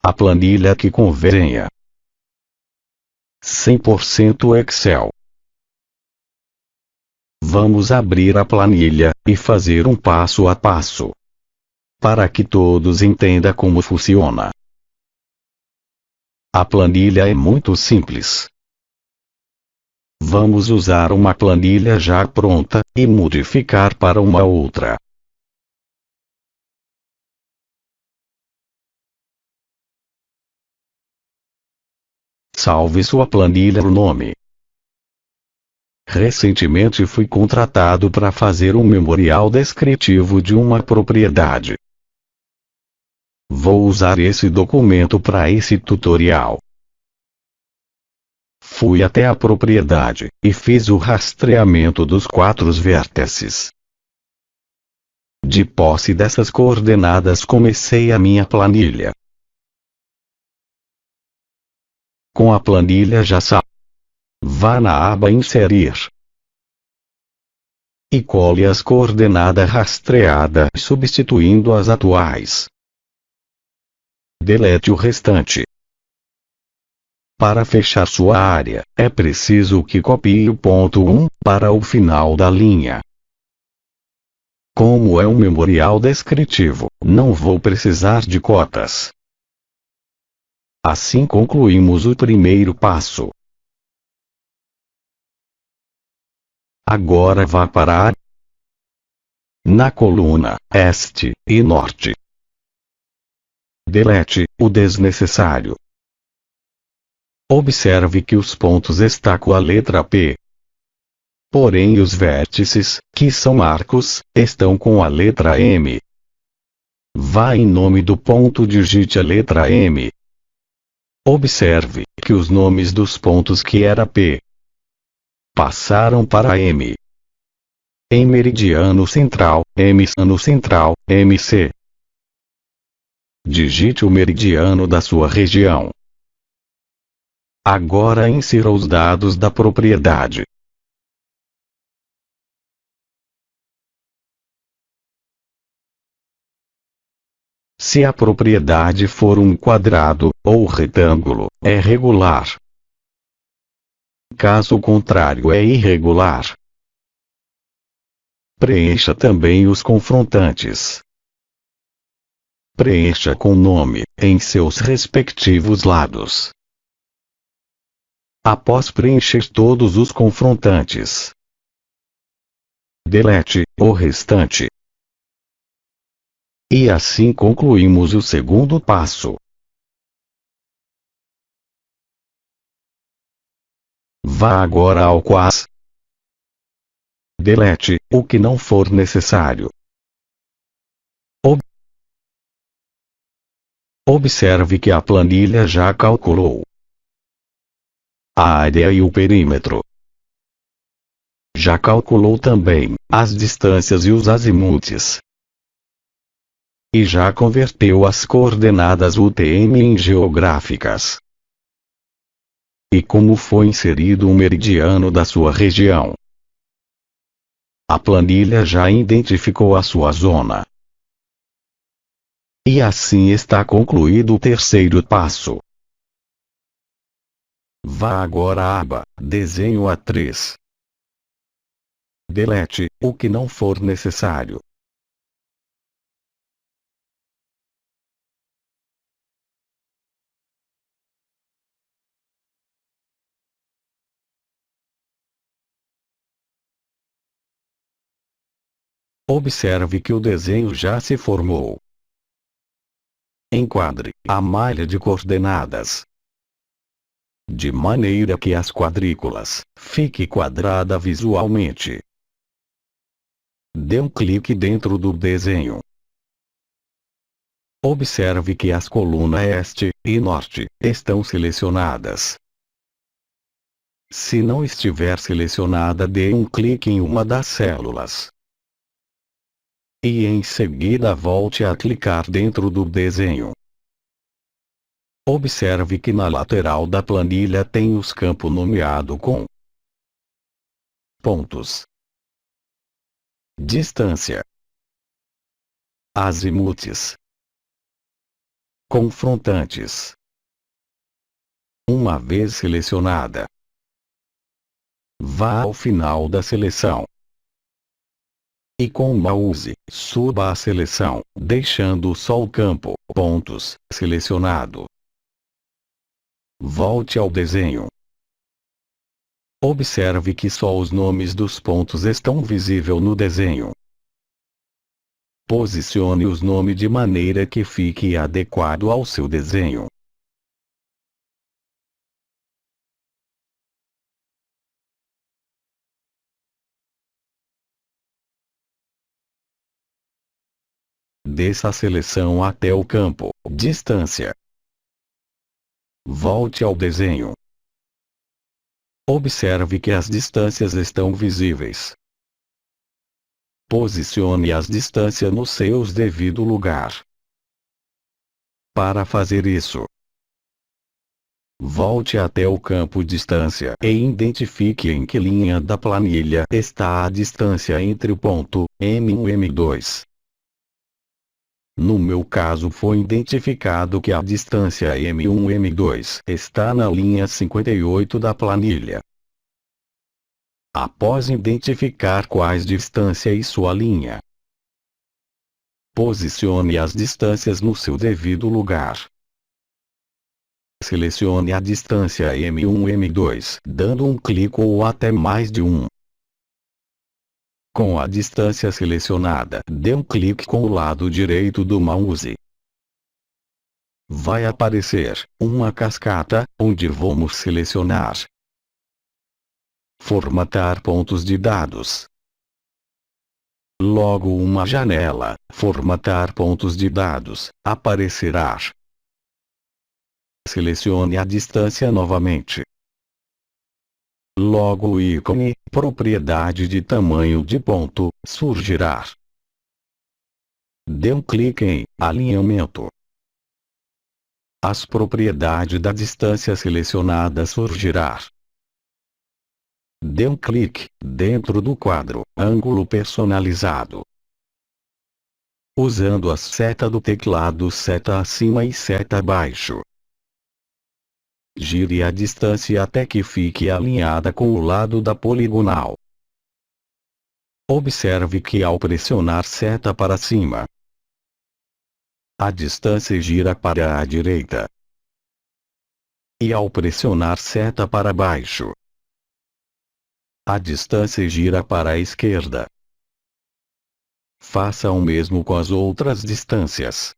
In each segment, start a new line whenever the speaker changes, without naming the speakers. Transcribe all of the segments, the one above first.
A planilha que convenha. 100% Excel. Vamos abrir a planilha e fazer um passo a passo, para que todos entendam como funciona. A planilha é muito simples. Vamos usar uma planilha já pronta e modificar para uma outra. Salve sua planilha por nome. Recentemente fui contratado para fazer um memorial descritivo de uma propriedade. Vou usar esse documento para esse tutorial. Fui até a propriedade e fiz o rastreamento dos 4 vértices. De posse dessas coordenadas, comecei a minha planilha. Com a planilha já salva, vá na aba Inserir e cole as coordenadas rastreadas, substituindo as atuais. Delete o restante. Para fechar sua área, é preciso que copie o ponto 1 para o final da linha. Como é um memorial descritivo, não vou precisar de cotas. Assim concluímos o primeiro passo. Agora vá para na coluna Este e Norte. Delete o desnecessário. Observe que os pontos estão com a letra P. Porém os vértices, que são arcos, estão com a letra M. Vá em nome do ponto, digite a letra M. Observe que os nomes dos pontos que era P passaram para M. Em meridiano central, MC central, MC. Digite o meridiano da sua região. Agora insira os dados da propriedade. Se a propriedade for um quadrado ou retângulo, é regular. Caso contrário, é irregular. Preencha também os confrontantes. Preencha com nome em seus respectivos lados. Após preencher todos os confrontantes, delete o restante. E assim concluímos o segundo passo. Vá agora ao quas. Delete o que não for necessário. Observe que a planilha já calculou a área e o perímetro. Já calculou também as distâncias e os azimutes. E já converteu as coordenadas UTM em geográficas. E como foi inserido o meridiano da sua região. A planilha já identificou a sua zona. E assim está concluído o terceiro passo. Vá agora à aba Desenho A3. Delete o que não for necessário. Observe que o desenho já se formou. Enquadre a malha de coordenadas, de maneira que as quadrículas fiquem quadrada visualmente. Dê um clique dentro do desenho. Observe que as colunas Este e Norte estão selecionadas. Se não estiver selecionada, dê um clique em uma das células. E em seguida volte a clicar dentro do desenho. Observe que na lateral da planilha tem os campos nomeados com pontos, distância, azimutes, confrontantes. Uma vez selecionada, vá ao final da seleção e com o mouse, suba a seleção, deixando só o campo pontos selecionado. Volte ao desenho. Observe que só os nomes dos pontos estão visíveis no desenho. Posicione os nomes de maneira que fique adequado ao seu desenho. Desça a seleção até o campo distância. Volte ao desenho. Observe que as distâncias estão visíveis. Posicione as distâncias nos seus devido lugar. Para fazer isso, volte até o campo distância e identifique em que linha da planilha está a distância entre o ponto M1 e M2. No meu caso foi identificado que a distância M1 e M2 está na linha 58 da planilha. Após identificar quais distância e sua linha, posicione as distâncias no seu devido lugar. Selecione a distância M1 e M2, dando um clique ou até mais de um. Com a distância selecionada, dê um clique com o lado direito do mouse. Vai aparecer uma cascata, onde vamos selecionar formatar pontos de dados. Logo uma janela, formatar pontos de dados, aparecerá. Selecione a distância novamente. Logo o ícone, propriedade de tamanho de ponto, surgirá. Dê um clique em alinhamento. As propriedades da distância selecionada surgirá. Dê um clique dentro do quadro ângulo personalizado. Usando a seta do teclado seta acima e seta abaixo. Gire a distância até que fique alinhada com o lado da poligonal. Observe que ao pressionar seta para cima, a distância gira para a direita. E ao pressionar seta para baixo, a distância gira para a esquerda. Faça o mesmo com as outras distâncias.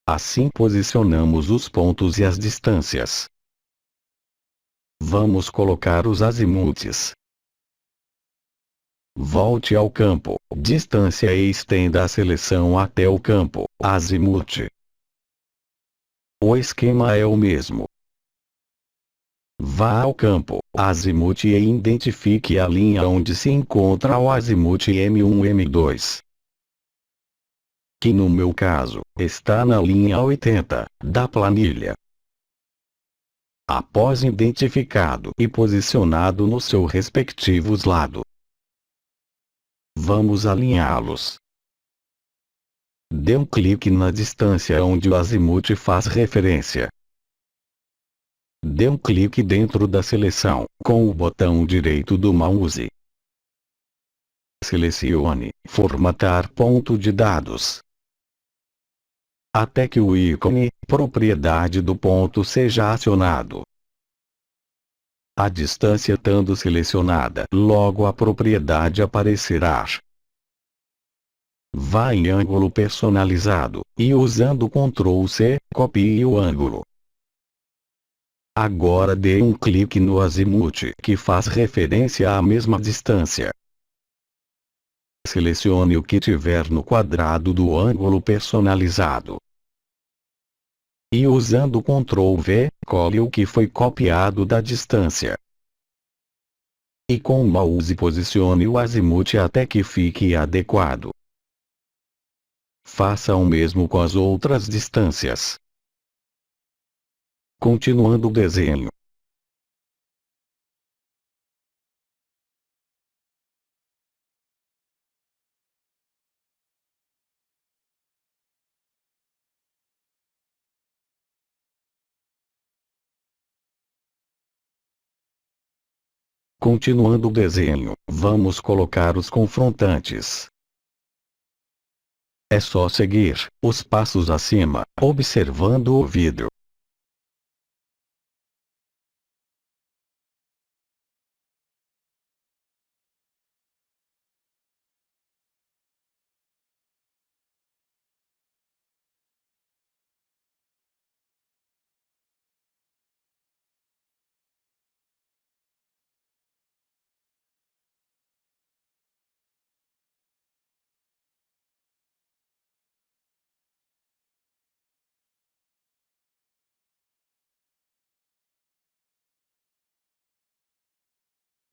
Assim posicionamos os pontos e as distâncias. Vamos colocar os azimutes. Volte ao campo distância e estenda a seleção até o campo azimute. O esquema é o mesmo. Vá ao campo azimute e identifique a linha onde se encontra o azimute M1 e M2. Que no meu caso, está na linha 80, da planilha. Após identificado e posicionado no seu respectivos lado, vamos alinhá-los. Dê um clique na distância onde o azimute faz referência. Dê um clique dentro da seleção, com o botão direito do mouse. Selecione, formatar ponto de dados. Até que o ícone, propriedade do ponto seja acionado. A distância estando selecionada, logo a propriedade aparecerá. Vá em ângulo personalizado, e usando Ctrl C, copie o ângulo. Agora dê um clique no azimute que faz referência à mesma distância. Selecione o que tiver no quadrado do ângulo personalizado. E usando Ctrl V, cole o que foi copiado da distância. E com o mouse posicione o azimute até que fique adequado. Faça o mesmo com as outras distâncias. Continuando o desenho. Continuando o desenho, vamos colocar os confrontantes. É só seguir os passos acima, observando o vídeo.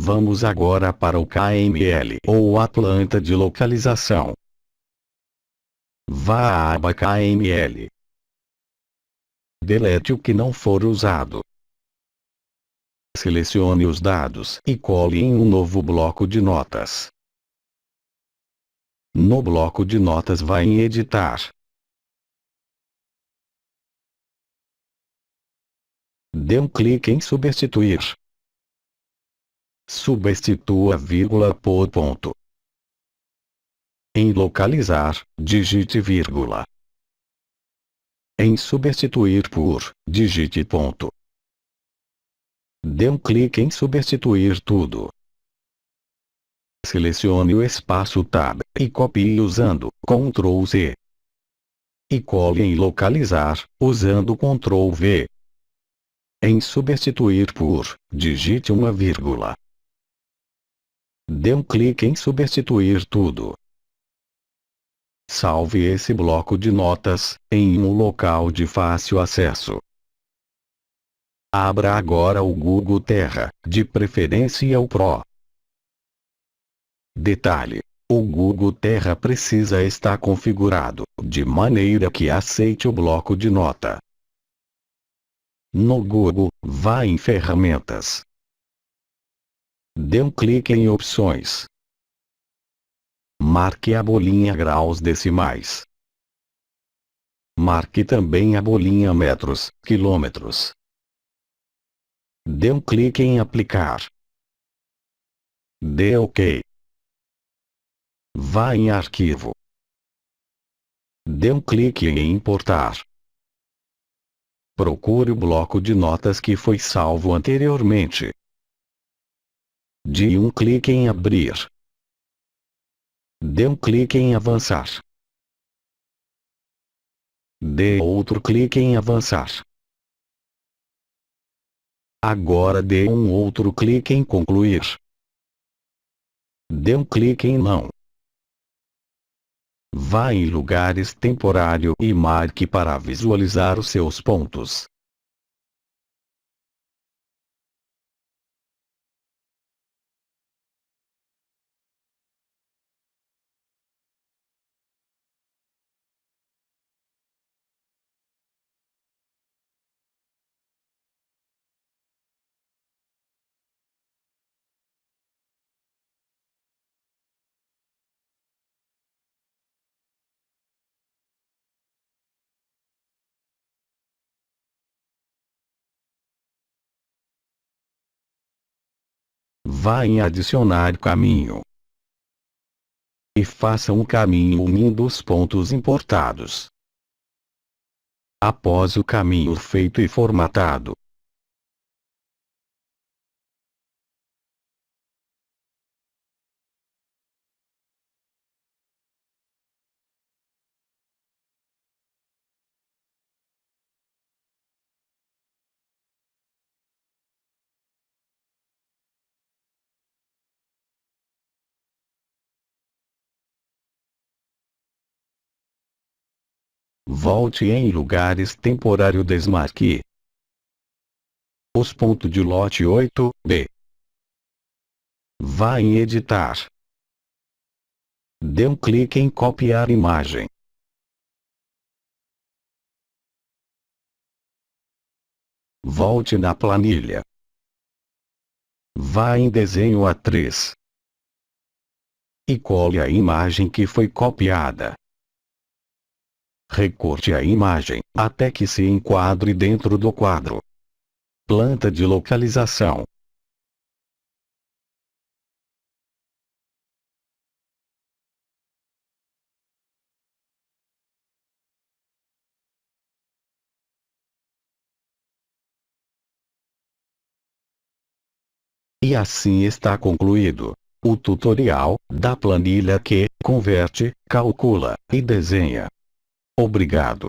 Vamos agora para o KML ou a planta de localização. Vá à aba KML. Delete o que não for usado. Selecione os dados e cole em um novo bloco de notas. No bloco de notas vá em Editar. Dê um clique em Substituir. Substitua vírgula por ponto. Em Localizar, digite vírgula. Em Substituir por, digite ponto. Dê um clique em Substituir tudo. Selecione o espaço Tab e copie usando Ctrl C. E cole em Localizar, usando Ctrl V. Em Substituir por, digite uma vírgula. Dê um clique em Substituir tudo. Salve esse bloco de notas em um local de fácil acesso. Abra agora o Google Terra, de preferência o Pro. Detalhe: o Google Terra precisa estar configurado de maneira que aceite o bloco de nota. No Google, vá em Ferramentas. Dê um clique em Opções. Marque a bolinha graus decimais. Marque também a bolinha metros, quilômetros. Dê um clique em Aplicar. Dê OK. Vá em Arquivo. Dê um clique em Importar. Procure o bloco de notas que foi salvo anteriormente. Dê um clique em Abrir. Dê um clique em Avançar. Dê outro clique em Avançar. Agora dê um outro clique em Concluir. Dê um clique em Não. Vá em Lugares temporário e marque para visualizar os seus pontos. Vá em Adicionar caminho. E faça um caminho unindo os pontos importados. Após o caminho feito e formatado, volte em Lugares temporário, desmarque os pontos de lote 8B. Vá em Editar. Dê um clique em Copiar imagem. Volte na planilha. Vá em Desenho A3. E cole a imagem que foi copiada. Recorte a imagem, até que se enquadre dentro do quadro. Planta de localização. E assim está concluído o tutorial da planilha que converte, calcula e desenha. Obrigado.